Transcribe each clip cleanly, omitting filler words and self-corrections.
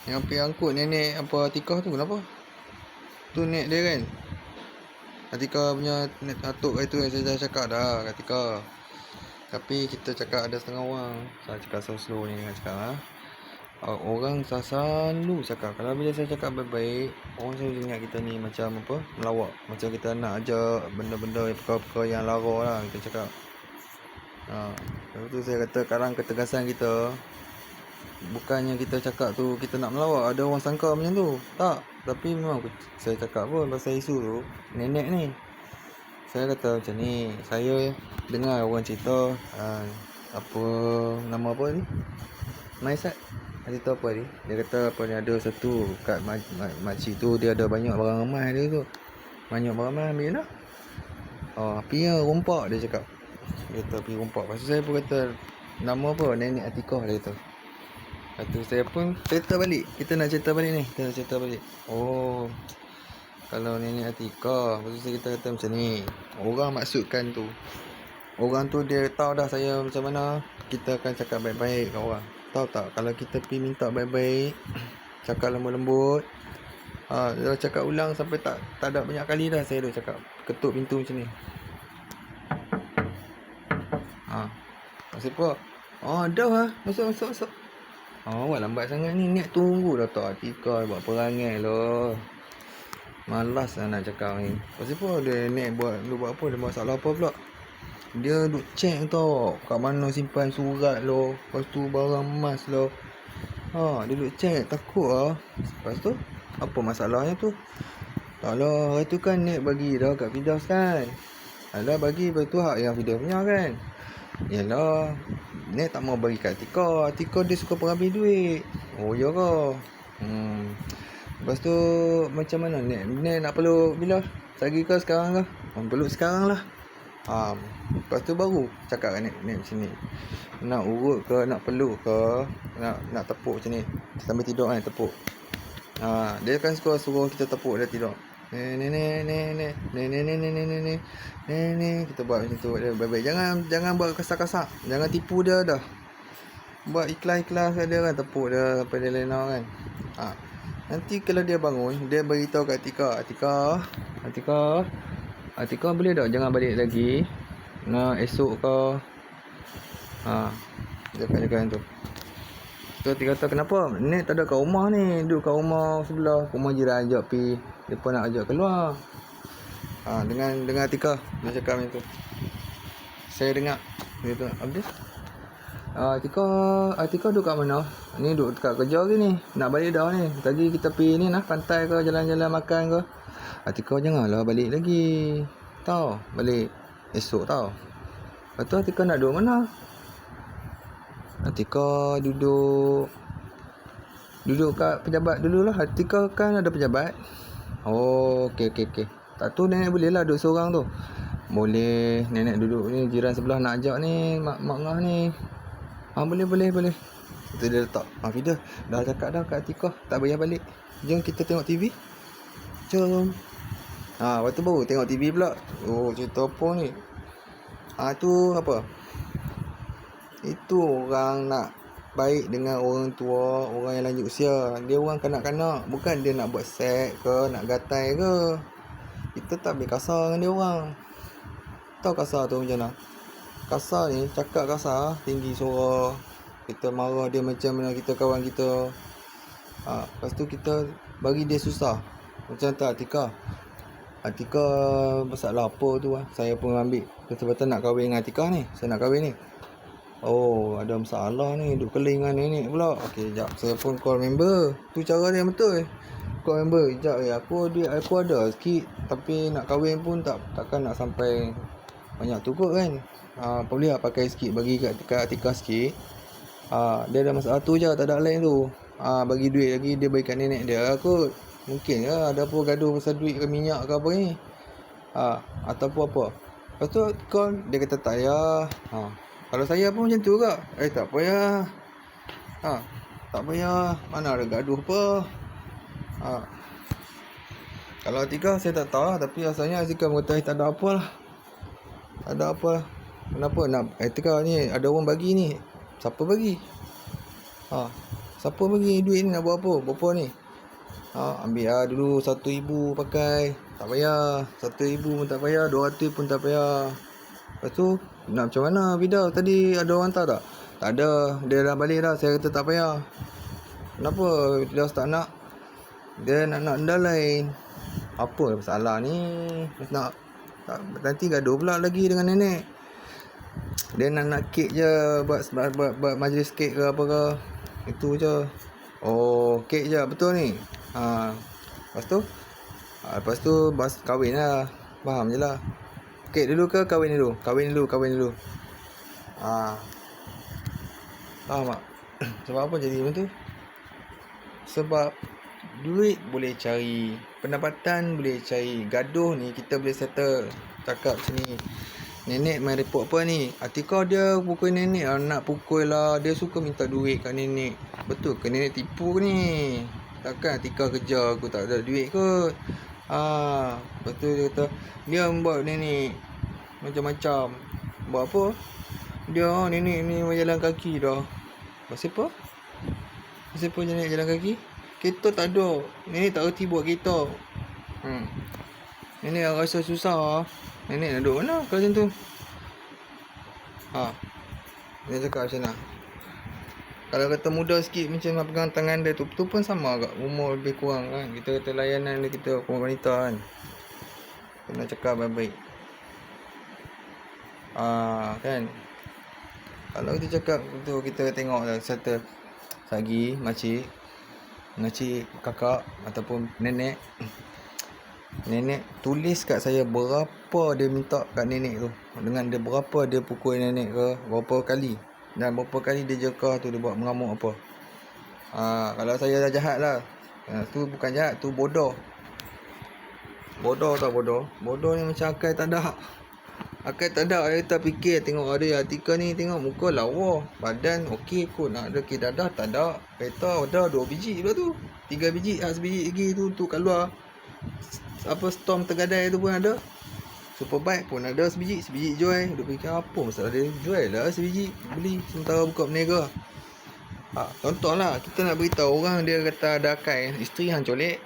Yang pergi angkut nenek apa Atikah tu kenapa? Tu nek dia kan? Atikah punya atuk itu yang saya dah cakap dah Atikah. Tapi kita cakap ada setengah orang. Saya cakap slow-slow ni dengan cakap orang selalu cakap kalau bila saya cakap baik-baik, orang selalu ingat kita ni macam apa? Melawak. Macam kita nak ajak benda-benda perkara-perkara yang lara lah kita cakap. Lepas tu saya kata sekarang ketegasan kita bukannya kita cakap tu kita nak melawak. Ada orang sangka macam tu. Tak. Tapi memang saya cakap pun pasal isu tu nenek ni. Saya kata macam ni, saya dengar orang cerita apa nama apa ni? Maisat. Cerita apa ni? Dia kata apa ni ada satu kat makcik tu dia ada banyak barang emas dia tu. Banyak barang emas ambil lah. Apinya rompak dia cakap. Dia kata pergi rompak. Lepas tu saya pun kata nama apa? Nenek Atikah dia kata. Lepas tu saya pun cerita balik. Kita nak cerita balik ni. Kita nak cerita balik. Oh, kalau nenek Atikah. Lepas tu saya kata macam ni. Orang maksudkan tu. Orang tu dia tahu dah saya macam mana. Kita akan cakap baik-baik kat orang. Tahu tak? Kalau kita pergi minta baik-baik. Cakap lembut-lembut. Dia cakap ulang sampai tak ada banyak kali dah saya dah cakap. Ketuk pintu macam ni. Masuk apa? Dah lah. Masuk. Awak lambat sangat ni. Nek tunggu dah tak Atikah buat perangai lah. Malas lah nak cakap ni. Pasal apa dia Nek buat apa? Dia masalah apa pula? Dia duk check tau kat mana simpan surat lo. Lepas tu barang emas lo. Dia duk check. Takut lah. Lepas tu apa masalahnya tu? Taklah hari tu kan Nek bagi dah kat Fidas kan. Alah bagi. Lepas tu hak yang Fidas punya kan. Yalah Nek tak mau bagi kat Atikah. Atikah dia suka pengambil duit. Oh ya ke? Lepas tu macam mana Nek nak peluk bila? Sagi ke sekarang ke? Peluk sekarang lah. Lepas tu baru cakap dengan Nek macam ni. Nak urut ke, nak peluk ke, nak tepuk macam ni. Sambil tidur kan tepuk. Dia kan suruh kita tepuk dia tidur. Nenek. Kita buat macam tu. Dia baik-baik. Jangan buat kasar-kasar. Jangan tipu dia dah. Buat ikhlas-ikhlas kat dia kan. Tepuk dia sampai dia lena kan. Nanti kalau dia bangun, dia beritahu kat Atikah boleh tak jangan balik lagi. Nak esok ke. Dia kata tu. Dia kata kenapa? Nek tak ada kat rumah ni. Duduk kat rumah sebelah. Rumah jiran ajak pergi. Dia pun nak ajak keluar. Dengan Atikah. Dia cakap macam tu. Saya dengar. Dia tu habis. Atikah duduk kat mana? Ni duduk dekat kerja ke ni? Nak balik dah ni. Tadi kita pergi ni lah. Pantai ke jalan-jalan makan ke. Atikah janganlah balik lagi. Tahu? Balik esok tau. Lepas tu Atikah nak duduk mana? Atikah duduk kat pejabat dululah. Atikah kan ada pejabat. Okey. Tak tu nenek boleh lah duduk seorang tu. Boleh. Nenek duduk ni jiran sebelah nak ajak ni. Mak ngah ni. Boleh. Itu dia letak. Fidah dah cakap dah kat Atikah. Tak payah balik. Jom kita tengok TV. Jom. Lepas tu baru tengok TV pula. Cerita apa ni? Tu apa? Itu orang nak baik dengan orang tua, orang yang lanjut usia. Dia orang kanak-kanak. Bukan dia nak buat seks ke, nak gatai ke. Kita tak boleh kasar dengan dia orang. Tahu kasar tu macam mana? Kasar ni, cakap kasar, tinggi suara. Kita marah dia macam mana kita kawan kita. Lepas tu kita bagi dia susah. Macam tu Atikah masalah apa tu saya pun ambil kesempatan nak kahwin dengan Atikah ni. Saya nak kahwin ni. Ada masalah ni. Duk keling dengan nenek pula. Okey, sekejap. Saya pun call member. Tu cara dia betul. Call member. Sekejap aku ada sikit. Tapi nak kahwin pun takkan nak sampai banyak tu kot kan. Boleh lah pakai sikit. Bagi kat Atikah sikit. Dia ada masalah tu je. Tak ada lain tu. Bagi duit lagi. Dia bagi kat nenek dia kot. Mungkin ke ada apa gaduh pasal duit ke minyak ke apa ni. Ataupun apa. Lepas tu call. Dia kata tak payah. Kalau saya pun macam tu ke? Tak payah. Tak payah. Mana ada gaduh apa. Kalau Atikah saya tak tahu lah. Tapi asalnya Atikah mengatakan tak ada apa lah. Tak ada apa lah. Kenapa nak Atikah ni ada orang bagi ni? Siapa bagi? Siapa bagi duit ni nak buat apa? Berapa ni? Ambil dulu 1,000 pakai. Tak payah. 1,000 pun tak payah. 200 pun tak payah. Lepas tu nak macam mana Vida? Tadi ada orang hantar tak? Tak ada. Dia dah balik dah. Saya kata tak payah. Kenapa dia tak nak? Dia nak benda lain. Apa masalah ni? Nak nanti gaduh pula lagi dengan nenek. Dia nak kek je. Buat majlis kek ke apa ke. Itu je. Oh, kek je. Betul ni. Lepas tu bas kahwin lah. Faham je lah. Kek dulu ke kahwin dulu? Kahwin dulu. Faham tak? Sebab apa jadi macam tu? Sebab duit boleh cari, pendapatan boleh cari, gaduh ni kita boleh settle. Cakap sini, nenek main report apa ni? Atika dia pukul nenek lah, nak pukul lah. Dia suka minta duit kat nenek. Betul ke nenek tipu ni? Takkan Atika kerja aku tak ada duit kot. Betul dia kata dia buat nenek macam-macam. Buat apa? Dia nenek ni jalan kaki dah. Pasal apa? Nenek jalan kaki? Kereta tak ada. Nenek tak reti buat kereta. Nenek rasa susah. Nenek nak duduk mana kalau macam tu? Dia cakap macam mana? Kalau kata muda sikit macam nak pegang tangan dia tu pun sama agak. Umur lebih kurang kan. Kita kata layanan dia kita wanita kan. Kena cakap baik-baik. Kan. Kalau kita cakap tu kita tengok lah satu sagi makcik, kakak ataupun nenek tulis kat saya berapa dia minta kat nenek tu, dengan dia berapa dia pukul nenek ke, berapa kali, dan berapa kali dia jeka tu dia buat mengamuk apa. Kalau saya dah jahat lah, tu bukan jahat, tu bodoh. Bodoh ni macam akal tak ada. Kita fikir tengok ada Atika ni, tengok muka lawa, badan okey kot, nak ada dadah tak ada. Kereta ada 2 biji pula tu, 3 biji, sebiji lagi tu untuk keluar. Apa Storm Tergadai tu pun ada. Superbike pun ada sebiji jual. Dia fikir apa masalah dia, jual lah sebiji, beli sementara buka berniaga. Contohlah kita nak beritahu orang, dia kata ada akal, isteri hang colek.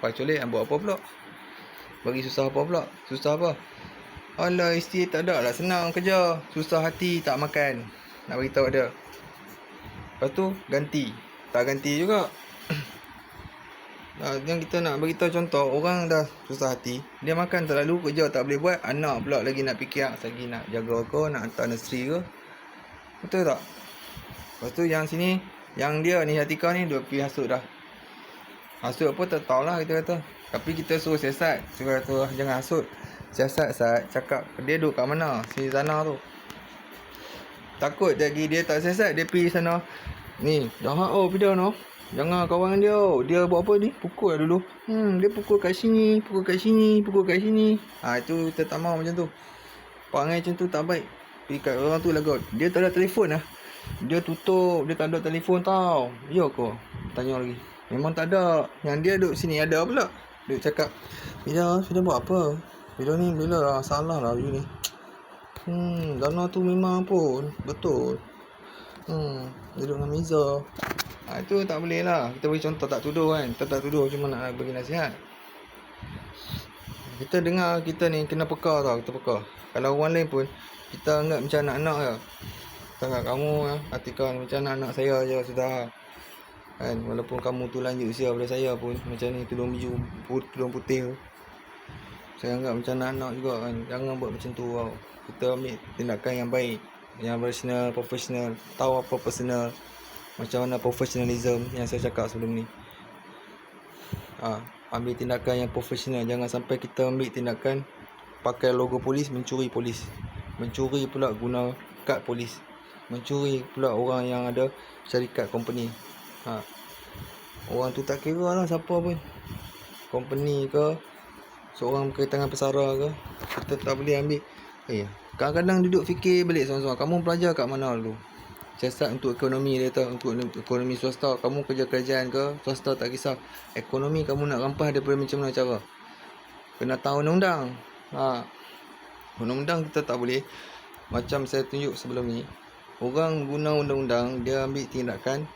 Lepas colek hang buat apa pula? Bagi susah apa pula? Susah apa? Alah, isteri tak ada lah, senang kerja, susah hati tak makan. Nak beritahu dia. Lepas tu ganti. Tak ganti juga. Yang kita nak beritahu contoh, orang dah susah hati, dia makan terlalu, kerja tak boleh buat, anak pula lagi nak fikir lagi nak jaga ke, nak hantar nursery ke. Betul tak? Lepas tu yang sini, yang dia ni Atika ni dia pergi hasut dah. Hasut apa tak tahulah kita kata. Tapi kita suruh siasat, suruh kata jangan hasut. Siasat cakap dia duduk kat mana, sini sana tu. Takut lagi dia tak siasat, dia pergi sana. Ni, jahat Vida no. Jangan kawan dia. Dia buat apa ni? Pukul dulu. Dia pukul kat sini. Itu kita tak mahu macam tu. Perangai macam tu tak baik. Pergi kat orang tu lagu. Dia tak ada telefon lah. Dia tutup, dia tak ada telefon tau. Ya ke? Tanya lagi. Memang tak ada. Yang dia duduk sini ada pula. Dia cakap, Vida buat apa? Vida ni bila salah lah Vida ni. Dana tu memang pun betul. Duduk dengan Miza. Itu tak boleh lah. Kita bagi contoh, tak tuduh kan. Kita tak tuduh, cuma nak bagi nasihat. Kita dengar kita ni kena peka tau. Kita peka. Kalau orang lain pun kita anggap macam anak-anak je. Kita kamu Atika ni macam anak-anak saya je sudah. Kan, walaupun kamu tu lanjut usia pada saya pun, macam ni tudung biju, tudung putih tu, saya anggap macam anak-anak juga kan. Jangan buat macam tu tau. Kita ambil tindakan yang baik, yang profesional, tahu apa personal, macam mana professionalism yang saya cakap sebelum ni. Ambil tindakan yang profesional. Jangan sampai kita ambil tindakan pakai logo polis, mencuri pula guna kad polis, mencuri pula orang yang ada syarikat company. Orang tu tak kira lah siapa pun, company ke, seorang berkaitan dengan pesara ke, kita tak boleh ambil. Kadang-kadang duduk fikir balik seorang-seorang, kamu belajar kat mana dulu? Siasat untuk ekonomi, dia tahu untuk ekonomi swasta. Kamu kerja kerajaan ke swasta tak kisah, ekonomi kamu nak rampas daripada macam mana cara, kena tahu undang-undang. Undang-undang kita tak boleh. Macam saya tunjuk sebelum ni, orang guna undang-undang, dia ambil tindakan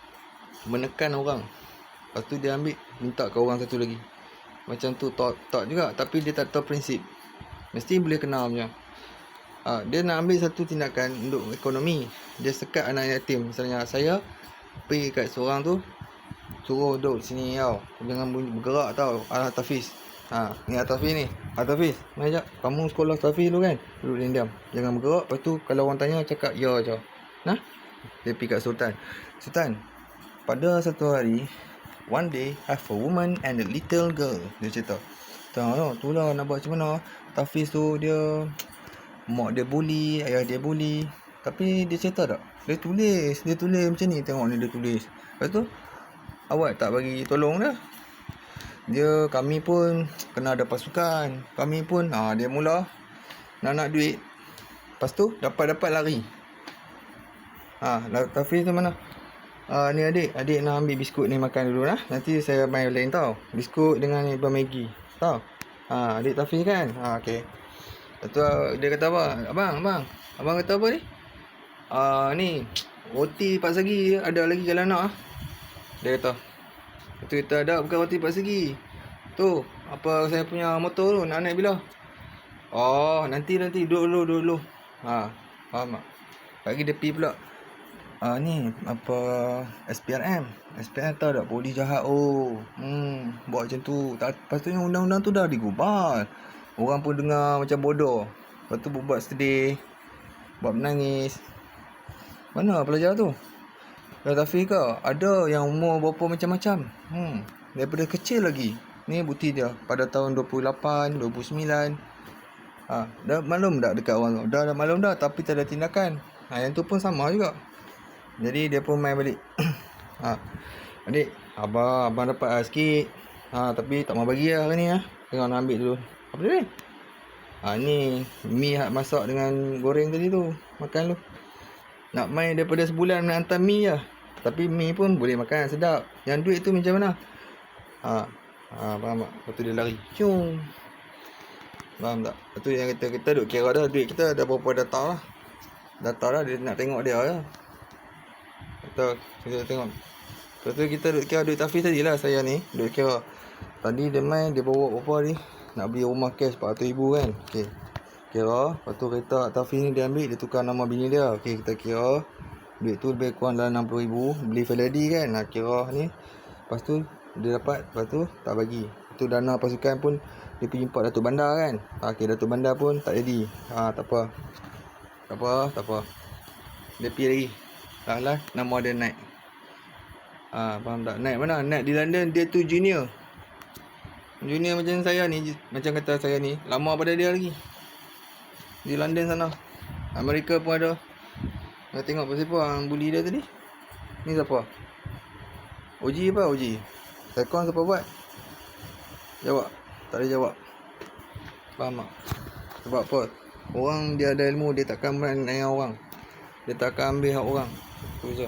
menekan orang. Lepas tu dia ambil, minta ke orang satu lagi. Macam tu tak juga. Tapi dia tak tahu prinsip. Mesti boleh kena punya. Dia nak ambil satu tindakan untuk ekonomi. Dia sekat anak yatim. Misalnya saya pergi kat seorang tu, suruh duduk sini tau, jangan bergerak tau. Tafiz, ni Tafiz ni. Tafiz, mari jap. Kamu sekolah Tafiz dulu kan? Duduk diam, jangan bergerak. Lepas tu kalau orang tanya, cakap ya je. Dia pergi kat Sultan. Sultan, pada satu hari, one day have a woman and a little girl. Dia cerita. Tu lah nak buat macam mana. Tafiz tu dia, mak dia bully, ayah dia bully. Tapi dia cerita tak? Dia tulis macam ni. Tengok ni dia tulis. Lepas tu awak tak bagi tolong dah. Kami pun kena ada pasukan. Kami pun dia mula nak duit. Lepas tu dapat lari. Tafiz tu mana? Ni adik nak ambil biskut ni makan dulu lah. Nanti saya main lain tau. Biskut dengan Ibn Maggi. Tahu? Adik Tafiz kan? Okey. Lepas tu dia kata apa? Abang kata apa ni? Ni roti 4 segi ada lagi kalau nak. Dia kata. Lepas tu kita ada bukan roti 4 segi. Tu, apa saya punya motor tu nak naik bila? Nanti duduk dulu. Faham tak? Lagi dia pergi pula. Ni apa SPRM tahu tak, polis jahat. Buat macam tu. Lepas tu yang undang-undang tu dah digubal. Orang pun dengar macam bodoh. Lepas tu buat sedih, buat menangis. Mana pelajar tu? Tafiz ke? Ada yang umur berapa macam-macam. Daripada kecil lagi. Ni bukti dia. Pada tahun 28, 29. Dah maklum tak dekat orang tu? Dah maklum dah, tapi tak ada tindakan. Yang tu pun sama juga. Jadi dia pun main balik. Adik, abang dapat sikit. Tapi tak mau bagi lah hari ni. Tengok nak ambil dulu. Apa dia ni? Ni mi masak dengan goreng tadi tu. Makan lu. Nak main daripada sebulan nak hantar mi je. Tapi mi pun boleh makan, sedap. Yang duit tu macam mana? Faham tak? Lepas tu dia lari. Cung. Faham tak? Lepas tu yang kita duk kira dah duit kita dah berapa data lah. Data lah, dia nak tengok dia je. Kita tengok. Lepas tu kita duk kira duit Tafiz tadi lah. Saya ni duk kira. Tadi dia main, dia bawa berapa ni? Nak beli rumah cash 400,000 kan. Okey. Kira. Lepas tu kereta Tafiz ni dia ambil, dia tukar nama bini dia. Okey, kita kira. Duit tu lebih kurang dalam 60,000. Beli Felady kan. Kira ni. Lepas tu dia dapat. Lepas tu tak bagi. Lepas tu dana pasukan pun dia pergi jumpa Datuk Bandar kan. Okey, Datuk Bandar pun tak jadi. Tak apa. Dia pergi lagi. Lah nama dia naik. Faham tak? Naik mana? Naik di London. Dia tu junior macam saya ni. Macam kata saya ni, lama pada dia lagi. Di London sana. Amerika pun ada. Nak tengok siapa yang bully dia tadi. Ni siapa? Oji apa? Oji Sekon siapa buat? Jawab. Tak ada jawab. Faham tak? Sebab apa? Orang dia ada ilmu, dia takkan main dengan orang. Dia takkan ambil hak orang. Tu je.